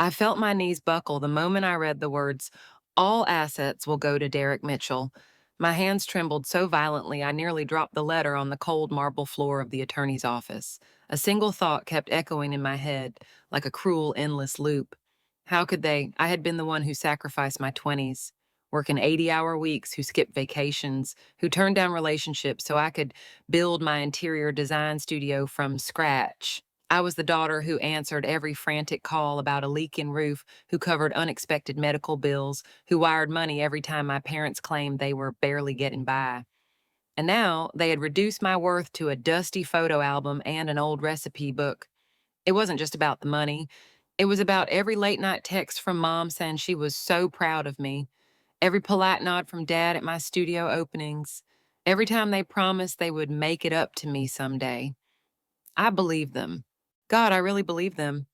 I felt my knees buckle the moment I read the words, "All assets will go to Derek Mitchell." My hands trembled so violently I nearly dropped the letter on the cold marble floor of the attorney's office. A single thought kept echoing in my head, like a cruel, endless loop. How could they? I had been the one who sacrificed my 20s, working 80-hour weeks, who skipped vacations, who turned down relationships so I could build my interior design studio from scratch. I was the daughter who answered every frantic call about a leaking roof, who covered unexpected medical bills, who wired money every time my parents claimed they were barely getting by. And now they had reduced my worth to a dusty photo album and an old recipe book. It wasn't just about the money. It was about every late night text from mom saying she was so proud of me, every polite nod from dad at my studio openings, every time they promised they would make it up to me someday. I believed them. God, I really believed them.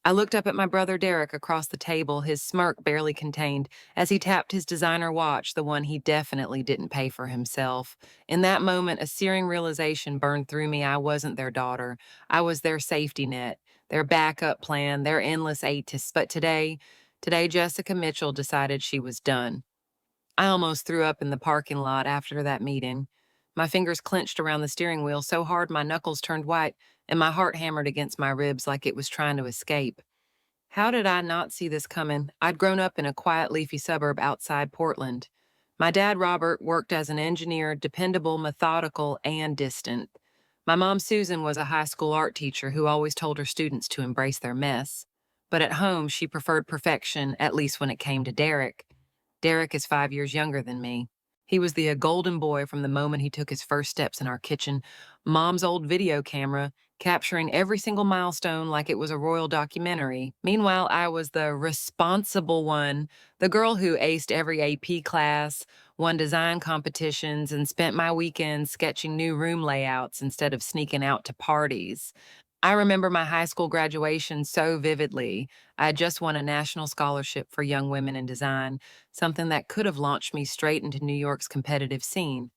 I looked up at my brother Derek across the table, his smirk barely contained, as he tapped his designer watch, the one he definitely didn't pay for himself. In that moment, a searing realization burned through me. I wasn't their daughter. I was their safety net, their backup plan, their endless aid to. But today, Jessica Mitchell decided she was done. I almost threw up in the parking lot after that meeting. My fingers clenched around the steering wheel so hard my knuckles turned white and my heart hammered against my ribs like it was trying to escape. How did I not see this coming? I'd grown up in a quiet, leafy suburb outside Portland. My dad, Robert, worked as an engineer, dependable, methodical, and distant. My mom, Susan, was a high school art teacher who always told her students to embrace their mess. But at home, she preferred perfection, at least when it came to Derek. Derek is 5 years younger than me. He was the golden boy from the moment he took his first steps in our kitchen, mom's old video camera, capturing every single milestone like it was a royal documentary. Meanwhile, I was the responsible one, the girl who aced every AP class, won design competitions, and spent my weekends sketching new room layouts instead of sneaking out to parties. I remember my high school graduation so vividly. I had just won a national scholarship for young women in design, something that could have launched me straight into New York's competitive scene.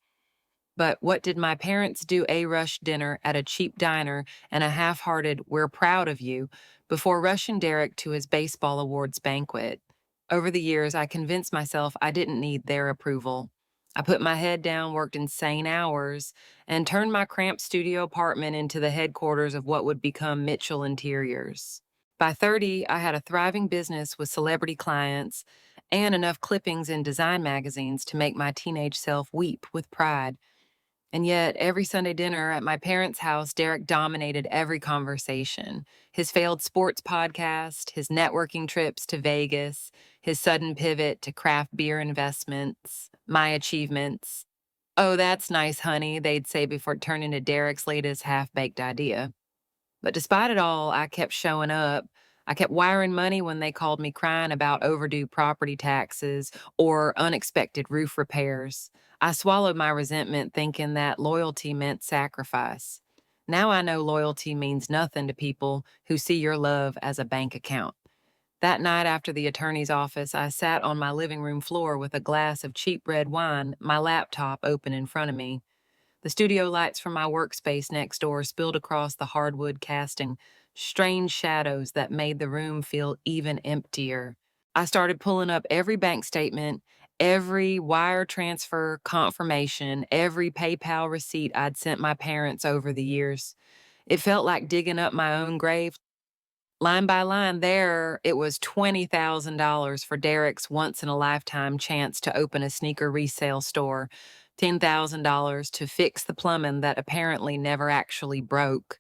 But what did my parents do? A rush dinner at a cheap diner and a half hearted, "We're proud of you," before rushing Derek to his baseball awards banquet. Over the years, I convinced myself I didn't need their approval. I put my head down, worked insane hours, and turned my cramped studio apartment into the headquarters of what would become Mitchell Interiors. By 30, I had a thriving business with celebrity clients and enough clippings in design magazines to make my teenage self weep with pride. And yet, every Sunday dinner at my parents' house, Derek dominated every conversation. His failed sports podcast, his networking trips to Vegas, his sudden pivot to craft beer investments, my achievements. "Oh, that's nice, honey," they'd say before turning to Derek's latest half baked idea. But despite it all, I kept showing up. I kept wiring money when they called me crying about overdue property taxes or unexpected roof repairs. I swallowed my resentment, thinking that loyalty meant sacrifice. Now I know loyalty means nothing to people who see your love as a bank account. That night after the attorney's office, I sat on my living room floor with a glass of cheap red wine, my laptop open in front of me. The studio lights from my workspace next door spilled across the hardwood, casting strange shadows that made the room feel even emptier. I started pulling up every bank statement, every wire transfer confirmation, every PayPal receipt I'd sent my parents over the years. It felt like digging up my own grave. Line by line, there it was $20,000 for Derek's once in a lifetime chance to open a sneaker resale store, $10,000 to fix the plumbing that apparently never actually broke,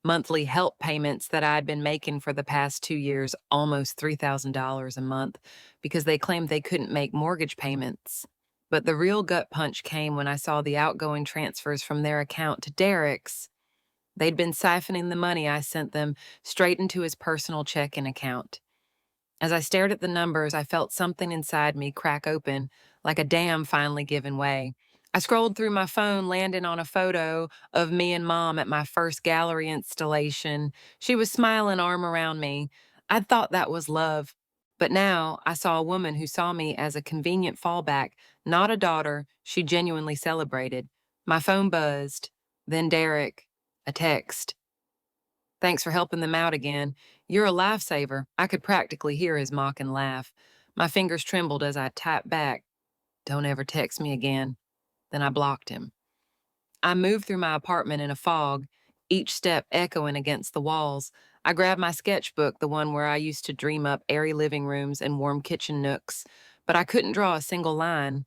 monthly help payments that I'd been making for the past 2 years, almost $3,000 a month, because they claimed they couldn't make mortgage payments. But the real gut punch came when I saw the outgoing transfers from their account to Derek's. They'd been siphoning the money I sent them straight into his personal checking account. As I stared at the numbers, I felt something inside me crack open, like a dam finally giving way. I scrolled through my phone, landing on a photo of me and Mom at my first gallery installation. She was smiling, arm around me. I'd thought that was love. But now I saw a woman who saw me as a convenient fallback, not a daughter she genuinely celebrated. My phone buzzed. Then Derek, a text. "Thanks for helping them out again. You're a lifesaver. I could practically hear his mocking laugh. My fingers trembled as I typed back, "Don't ever text me again." Then I blocked him. I moved through my apartment in a fog, each step echoing against the walls. I grabbed my sketchbook, the one where I used to dream up airy living rooms and warm kitchen nooks, but I couldn't draw a single line.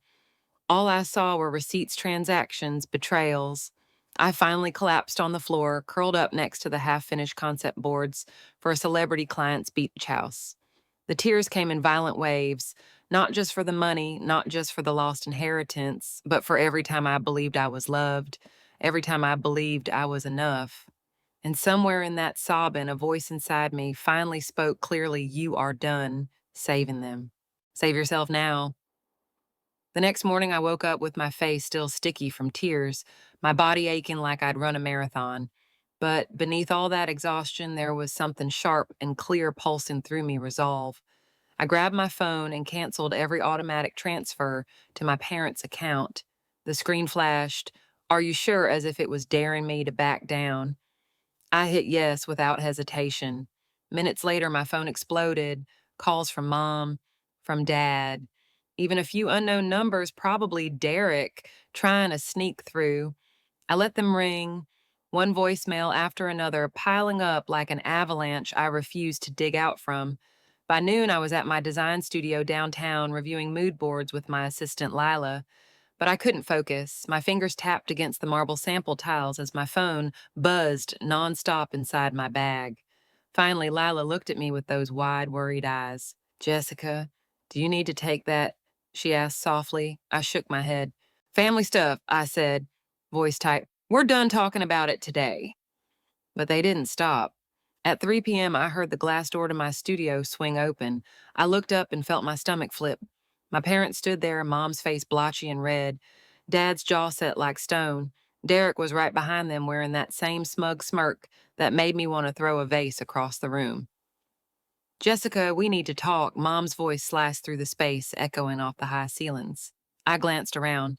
All I saw were receipts, transactions, betrayals. I finally collapsed on the floor, curled up next to the half-finished concept boards for a celebrity client's beach house. The tears came in violent waves, not just for the money, not just for the lost inheritance, but for every time I believed I was loved, every time I believed I was enough. And somewhere in that sobbing, a voice inside me finally spoke clearly, "You are done saving them. Save yourself now." The next morning, I woke up with my face still sticky from tears, my body aching like I'd run a marathon. But beneath all that exhaustion, there was something sharp and clear pulsing through me, resolve. I grabbed my phone and canceled every automatic transfer to my parents' account. The screen flashed, "Are you sure?" as if it was daring me to back down. I hit yes without hesitation. Minutes later, my phone exploded. Calls from mom, from dad, even a few unknown numbers, probably Derek, trying to sneak through. I let them ring, one voicemail after another, piling up like an avalanche I refused to dig out from. By noon, I was at my design studio downtown reviewing mood boards with my assistant Lila. But I couldn't focus. My fingers tapped against the marble sample tiles as my phone buzzed nonstop inside my bag. Finally, Lila looked at me with those wide, worried eyes. "Jessica, do you need to take that?" she asked softly. I shook my head. "Family stuff," I said, voice tight. "We're done talking about it today." But they didn't stop. At 3 p.m., I heard the glass door to my studio swing open. I looked up and felt my stomach flip. My parents stood there, mom's face blotchy and red, dad's jaw set like stone. Derek was right behind them wearing that same smug smirk that made me want to throw a vase across the room. "Jessica, we need to talk." Mom's voice slashed through the space, echoing off the high ceilings. I glanced around.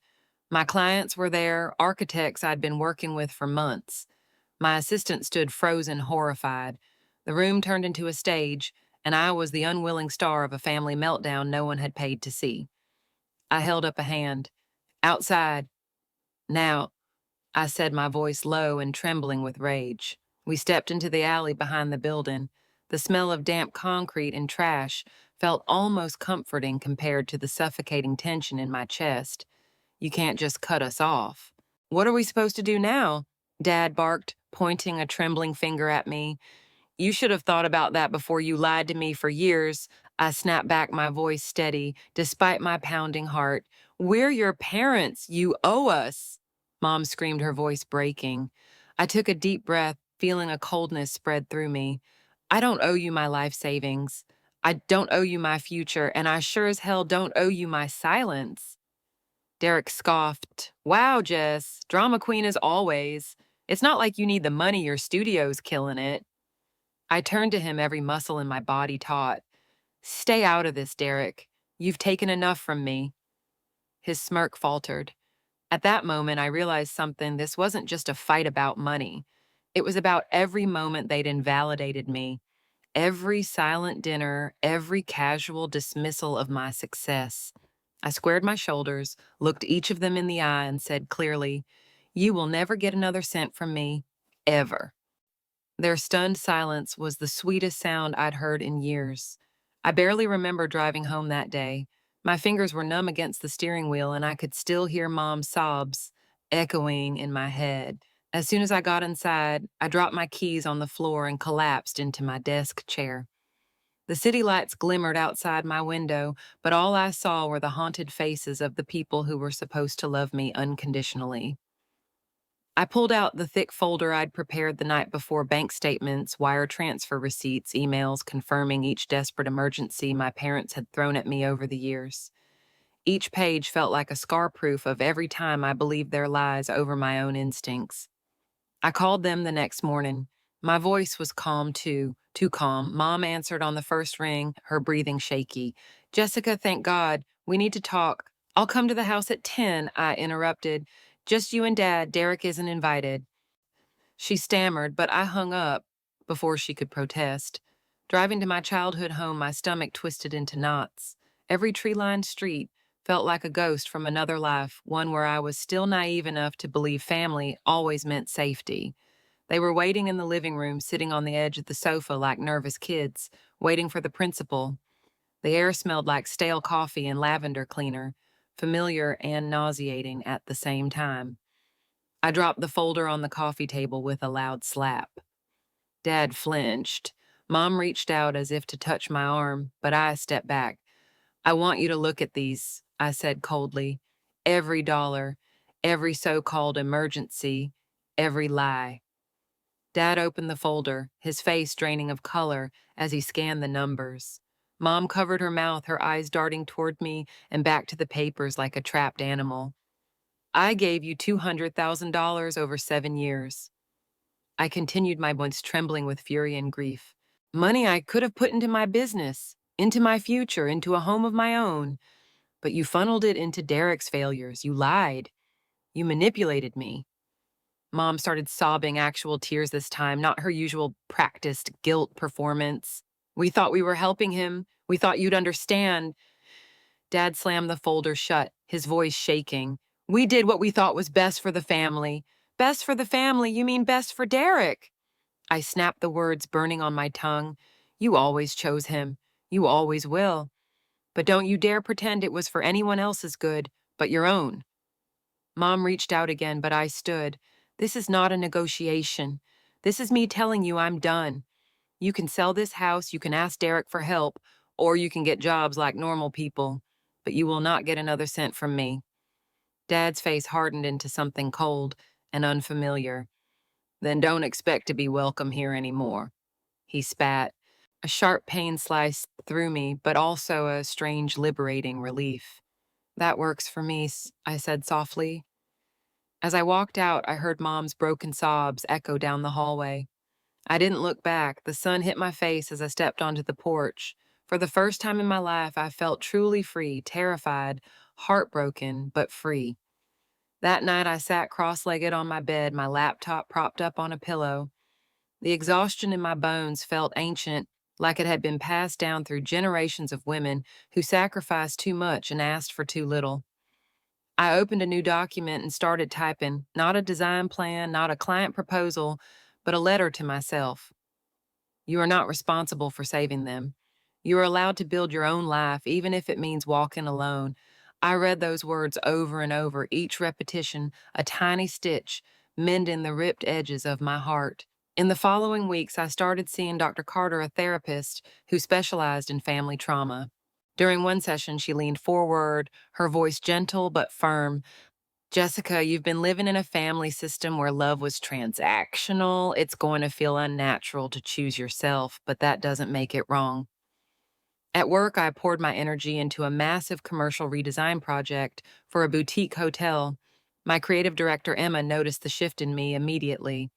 My clients were there, architects I'd been working with for months. My assistant stood frozen, horrified. The room turned into a stage, and I was the unwilling star of a family meltdown no one had paid to see. I held up a hand. "Outside. Now," I said, my voice low and trembling with rage. We stepped into the alley behind the building. The smell of damp concrete and trash felt almost comforting compared to the suffocating tension in my chest. "You can't just cut us off." "What are we supposed to do now?" Dad barked, pointing a trembling finger at me. "You should have thought about that before you lied to me for years." I snapped back, my voice steady, despite my pounding heart. "We're your parents. You owe us." Mom screamed, her voice breaking. I took a deep breath, feeling a coldness spread through me. "I don't owe you my life savings. I don't owe you my future, and I sure as hell don't owe you my silence." Derek scoffed. "Wow, Jess, drama queen as always. It's not like you need the money, your studio's killing it." I turned to him, every muscle in my body taut. "Stay out of this, Derek. You've taken enough from me." His smirk faltered. At that moment, I realized something. This wasn't just a fight about money. It was about every moment they'd invalidated me, every silent dinner, every casual dismissal of my success. I squared my shoulders, looked each of them in the eye, and said clearly, "You will never get another cent from me, ever." Their stunned silence was the sweetest sound I'd heard in years. I barely remember driving home that day. My fingers were numb against the steering wheel, and I could still hear Mom's sobs echoing in my head. As soon as I got inside, I dropped my keys on the floor and collapsed into my desk chair. The city lights glimmered outside my window, but all I saw were the haunted faces of the people who were supposed to love me unconditionally. I pulled out the thick folder I'd prepared the night before: bank statements, wire transfer receipts, emails confirming each desperate emergency my parents had thrown at me over the years. Each page felt like a scar proof of every time I believed their lies over my own instincts. I called them the next morning. My voice was calm too calm. Mom answered on the first ring, her breathing shaky. "Jessica, thank God. We need to talk." "I'll come to the house at 10, I interrupted. "Just you and Dad. Derek isn't invited." She stammered, but I hung up before she could protest. Driving to my childhood home, my stomach twisted into knots. Every tree-lined street felt like a ghost from another life, one where I was still naive enough to believe family always meant safety. They were waiting in the living room, sitting on the edge of the sofa like nervous kids, waiting for the principal. The air smelled like stale coffee and lavender cleaner, familiar and nauseating at the same time. I dropped the folder on the coffee table with a loud slap. Dad flinched. Mom reached out as if to touch my arm, but I stepped back. I want you to look at these, I said coldly. Every dollar, every so-called emergency, every lie. Dad opened the folder, his face draining of color as he scanned the numbers. Mom covered her mouth, her eyes darting toward me and back to the papers like a trapped animal. I gave you $200,000 over 7 years. I continued, my voice trembling with fury and grief. Money I could have put into my business, into my future, into a home of my own. But you funneled it into Derek's failures. You lied. You manipulated me. Mom started sobbing, actual tears this time, not her usual practiced guilt performance. We thought we were helping him. We thought you'd understand. Dad slammed the folder shut, his voice shaking. We did what we thought was best for the family. Best for the family? You mean best for Derek? I snapped, the words burning on my tongue. You always chose him. You always will. But don't you dare pretend it was for anyone else's good, but your own. Mom reached out again, but I stood. This is not a negotiation. This is me telling you I'm done. You can sell this house, you can ask Derek for help, or you can get jobs like normal people, but you will not get another cent from me. Dad's face hardened into something cold and unfamiliar. Then don't expect to be welcome here anymore. He spat. A sharp pain sliced through me, but also a strange, liberating relief. That works for me, I said softly. As I walked out, I heard Mom's broken sobs echo down the hallway. I didn't look back. The sun hit my face as I stepped onto the porch. For the first time in my life, I felt truly free, terrified, heartbroken, but free. That night, I sat cross-legged on my bed, my laptop propped up on a pillow. The exhaustion in my bones felt ancient, like it had been passed down through generations of women who sacrificed too much and asked for too little. I opened a new document and started typing, not a design plan, not a client proposal, but a letter to myself. You are not responsible for saving them. You are allowed to build your own life, even if it means walking alone. I read those words over and over, each repetition a tiny stitch, mending the ripped edges of my heart. In the following weeks, I started seeing Dr. Carter, a therapist who specialized in family trauma. During one session, she leaned forward, her voice gentle but firm. Jessica, you've been living in a family system where love was transactional. It's going to feel unnatural to choose yourself, but that doesn't make it wrong. At work, I poured my energy into a massive commercial redesign project for a boutique hotel. My creative director, Emma, noticed the shift in me immediately.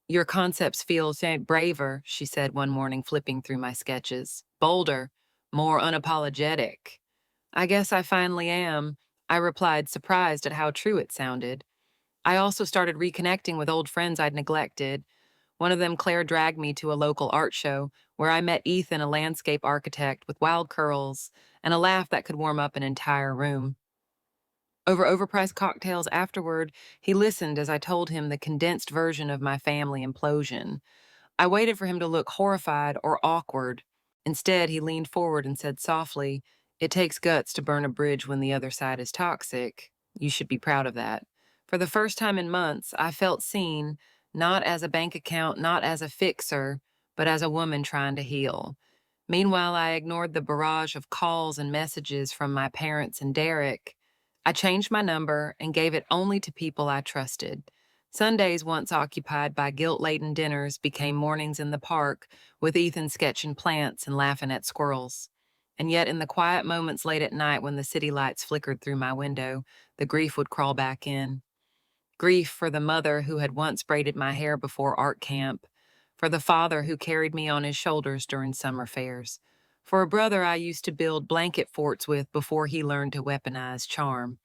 Your concepts feel braver, she said one morning, flipping through my sketches. Bolder, more unapologetic. I guess I finally am, I replied, surprised at how true it sounded. I also started reconnecting with old friends I'd neglected. One of them, Claire, dragged me to a local art show where I met Ethan, a landscape architect with wild curls and a laugh that could warm up an entire room. Over overpriced cocktails afterward, he listened as I told him the condensed version of my family implosion. I waited for him to look horrified or awkward. Instead, he leaned forward and said softly, It takes guts to burn a bridge when the other side is toxic. You should be proud of that. For the first time in months, I felt seen, not as a bank account, not as a fixer, but as a woman trying to heal. Meanwhile, I ignored the barrage of calls and messages from my parents and Derek. I changed my number and gave it only to people I trusted. Sundays, once occupied by guilt-laden dinners, became mornings in the park with Ethan sketching plants and laughing at squirrels. And yet, in the quiet moments late at night when the city lights flickered through my window, the grief would crawl back in. Grief for the mother who had once braided my hair before art camp, for the father who carried me on his shoulders during summer fairs, for a brother I used to build blanket forts with before he learned to weaponize charm.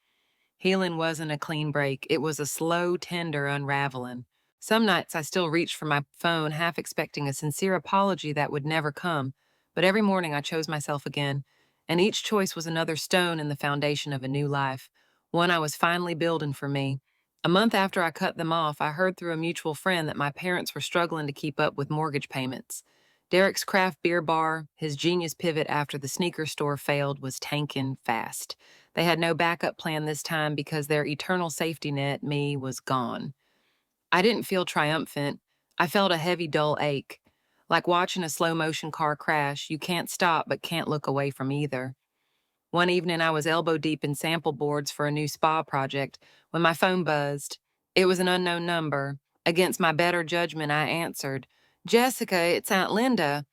Healing wasn't a clean break, it was a slow, tender unraveling. Some nights I still reached for my phone, half expecting a sincere apology that would never come, but every morning I chose myself again, and each choice was another stone in the foundation of a new life, one I was finally building for me. A month after I cut them off, I heard through a mutual friend that my parents were struggling to keep up with mortgage payments. Derek's craft beer bar, his genius pivot after the sneaker store failed, was tanking fast. They had no backup plan this time because their eternal safety net, me, was gone. I didn't feel triumphant. I felt a heavy, dull ache. Like watching a slow motion car crash, you can't stop but can't look away from either. One evening, I was elbow deep in sample boards for a new spa project when my phone buzzed. It was an unknown number. Against my better judgment, I answered, "Jessica, it's Aunt Linda."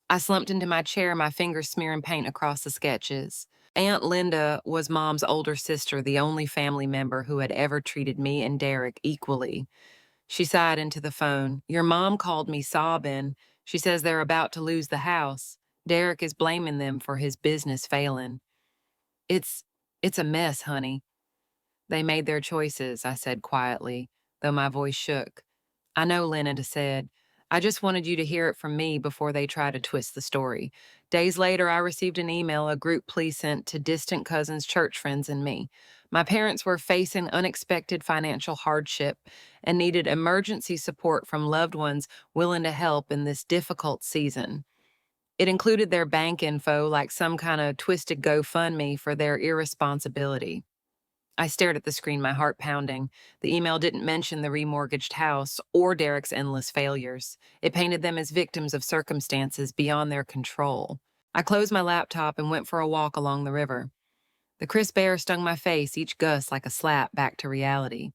I slumped into my chair, my fingers smearing paint across the sketches. Aunt Linda was Mom's older sister, the only family member who had ever treated me and Derek equally. She sighed into the phone. "Your mom called me sobbing. She says they're about to lose the house. Derek is blaming them for his business failing." It's it's a mess, honey. They made their choices, I said quietly, though my voice shook. I know, Linda said. I just wanted you to hear it from me before they try to twist the story. Days later, I received an email a group plea sent to distant cousins, church friends, and me. My parents were facing unexpected financial hardship and needed emergency support from loved ones willing to help in this difficult season. It included their bank info, like some kind of twisted GoFundMe for their irresponsibility. I stared at the screen, my heart pounding. The email didn't mention the remortgaged house or Derek's endless failures. It painted them as victims of circumstances beyond their control. I closed my laptop and went for a walk along the river. The crisp air stung my face, each gust like a slap back to reality.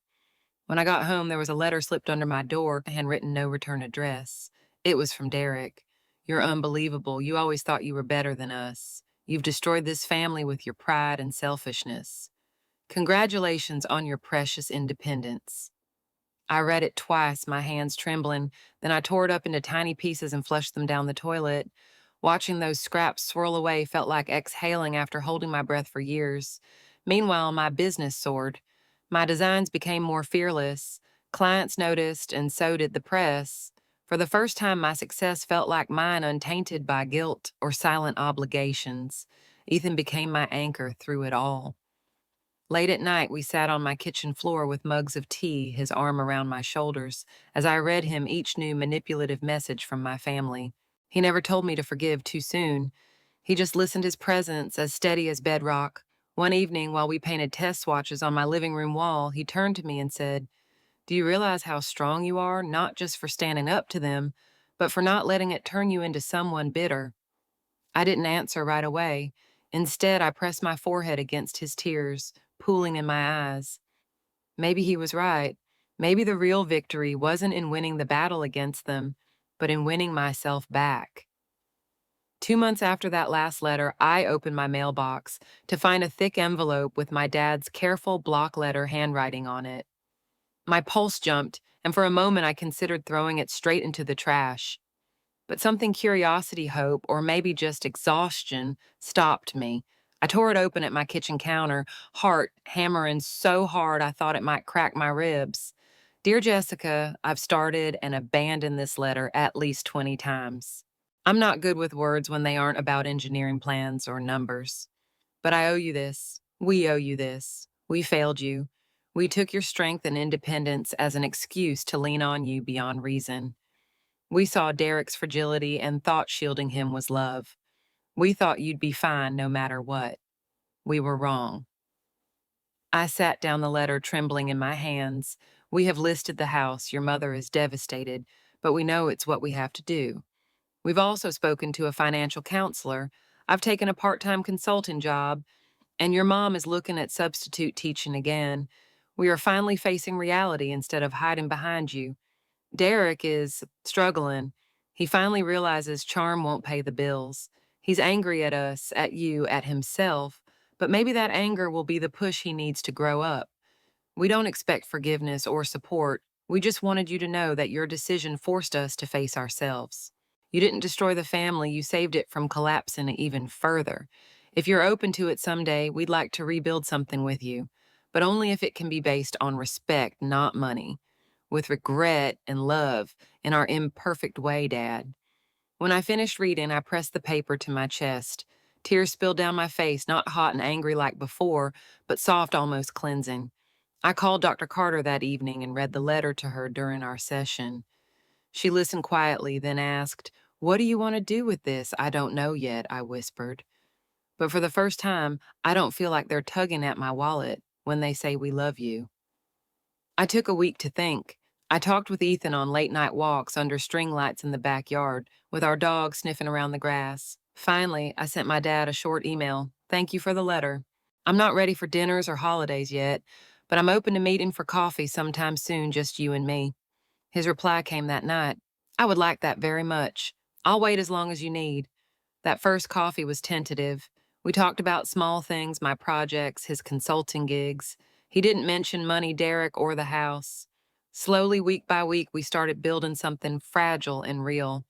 When I got home, there was a letter slipped under my door, handwritten no return address. It was from Derek. "You're unbelievable. You always thought you were better than us. You've destroyed this family with your pride and selfishness. Congratulations on your precious independence." I read it twice, my hands trembling, then I tore it up into tiny pieces and flushed them down the toilet. Watching those scraps swirl away felt like exhaling after holding my breath for years. Meanwhile, my business soared. My designs became more fearless. Clients noticed, and so did the press. For the first time, my success felt like mine, untainted by guilt or silent obligations. Ethan became my anchor through it all. Late at night, we sat on my kitchen floor with mugs of tea, his arm around my shoulders, as I read him each new manipulative message from my family. He never told me to forgive too soon. He just listened his presence, as steady as bedrock. One evening, while we painted test swatches on my living room wall, he turned to me and said, "Do you realize how strong you are, not just for standing up to them, but for not letting it turn you into someone bitter?" I didn't answer right away. Instead, I pressed my forehead against his tears, pooling in my eyes. Maybe he was right. Maybe the real victory wasn't in winning the battle against them, but in winning myself back. 2 months after that last letter, I opened my mailbox to find a thick envelope with my dad's careful block letter handwriting on it. My pulse jumped, and for a moment I considered throwing it straight into the trash. But something curiosity, hope, or maybe just exhaustion stopped me. I tore it open at my kitchen counter, heart hammering so hard I thought it might crack my ribs. "Dear Jessica, I've started and abandoned this letter at least 20 times. I'm not good with words when they aren't about engineering plans or numbers. But I owe you this. We owe you this. We failed you. We took your strength and independence as an excuse to lean on you beyond reason. We saw Derek's fragility and thought shielding him was love. We thought you'd be fine no matter what. We were wrong." I sat down the letter, trembling in my hands. "We have listed the house. Your mother is devastated, but we know it's what we have to do. We've also spoken to a financial counselor. I've taken a part-time consulting job, and your mom is looking at substitute teaching again. We are finally facing reality instead of hiding behind you. Derek is struggling. He finally realizes charm won't pay the bills. He's angry at us, at you, at himself, but maybe that anger will be the push he needs to grow up. We don't expect forgiveness or support. We just wanted you to know that your decision forced us to face ourselves. You didn't destroy the family, you saved it from collapsing even further. If you're open to it someday, we'd like to rebuild something with you, but only if it can be based on respect, not money. with regret and love in our imperfect way, Dad. When I finished reading, I pressed the paper to my chest. Tears spilled down my face, not hot and angry like before, but soft, almost cleansing. I called Dr. Carter that evening and read the letter to her during our session. She listened quietly, then asked, "What do you want to do with this?" "I don't know yet," I whispered. But for the first time, I don't feel like they're tugging at my wallet when they say we love you. I took a week to think. I talked with Ethan on late night walks under string lights in the backyard, with our dog sniffing around the grass. Finally, I sent my dad a short email. "Thank you for the letter. I'm not ready for dinners or holidays yet, but I'm open to meeting for coffee sometime soon, just you and me." His reply came that night. "I would like that very much. I'll wait as long as you need." That first coffee was tentative. We talked about small things, my projects, his consulting gigs. He didn't mention money, Derek, or the house. Slowly, week by week, we started building something fragile and real.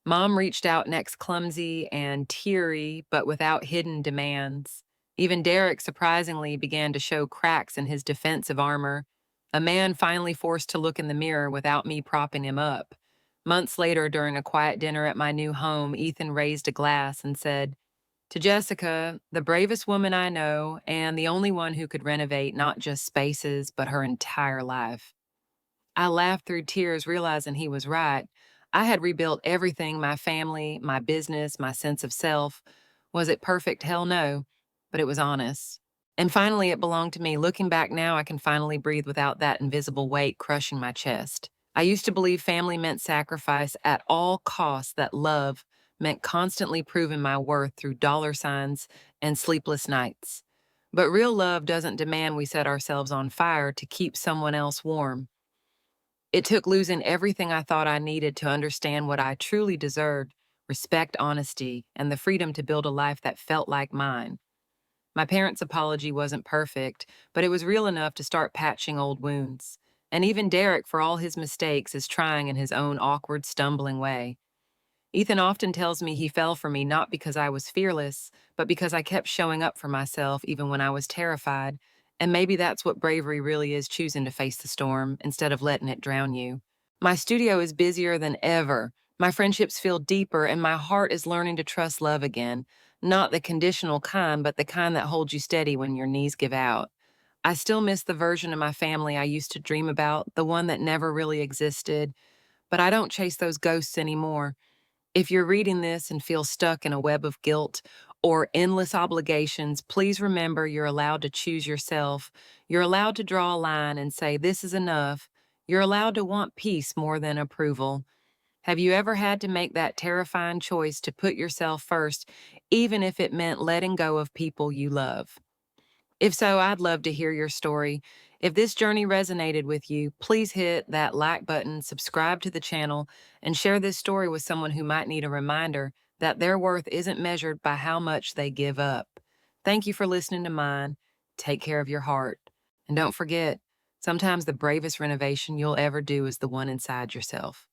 Mom reached out next clumsy and teary, but without hidden demands. Even Derek surprisingly began to show cracks in his defensive armor, a man finally forced to look in the mirror without me propping him up. Months later, during a quiet dinner at my new home, Ethan raised a glass and said, "To Jessica, the bravest woman I know, and the only one who could renovate not just spaces, but her entire life." I laughed through tears, realizing he was right. I had rebuilt everything: my family, my business, my sense of self. Was it perfect? Hell no. But it was honest. And finally, it belonged to me. Looking back now, I can finally breathe without that invisible weight crushing my chest. I used to believe family meant sacrifice at all costs, that love meant constantly proving my worth through dollar signs and sleepless nights. But real love doesn't demand we set ourselves on fire to keep someone else warm. It took losing everything I thought I needed to understand what I truly deserved: respect, honesty, and the freedom to build a life that felt like mine. My parents' apology wasn't perfect, but it was real enough to start patching old wounds. And even Derek, for all his mistakes, is trying in his own awkward, stumbling way. Ethan often tells me he fell for me not because I was fearless, but because I kept showing up for myself even when I was terrified. And maybe that's what bravery really is: choosing to face the storm instead of letting it drown you. My studio is busier than ever. My friendships feel deeper, and my heart is learning to trust love again. Not the conditional kind, but the kind that holds you steady when your knees give out. I still miss the version of my family I used to dream about, the one that never really existed. But I don't chase those ghosts anymore. If you're reading this and feel stuck in a web of guilt or endless obligations, please remember you're allowed to choose yourself. You're allowed to draw a line and say, "This is enough." You're allowed to want peace more than approval. Have you ever had to make that terrifying choice to put yourself first, even if it meant letting go of people you love? If so, I'd love to hear your story. If this journey resonated with you, please hit that like button, subscribe to the channel, and share this story with someone who might need a reminder that their worth isn't measured by how much they give up. Thank you for listening to mine. Take care of your heart. And don't forget, sometimes the bravest renovation you'll ever do is the one inside yourself.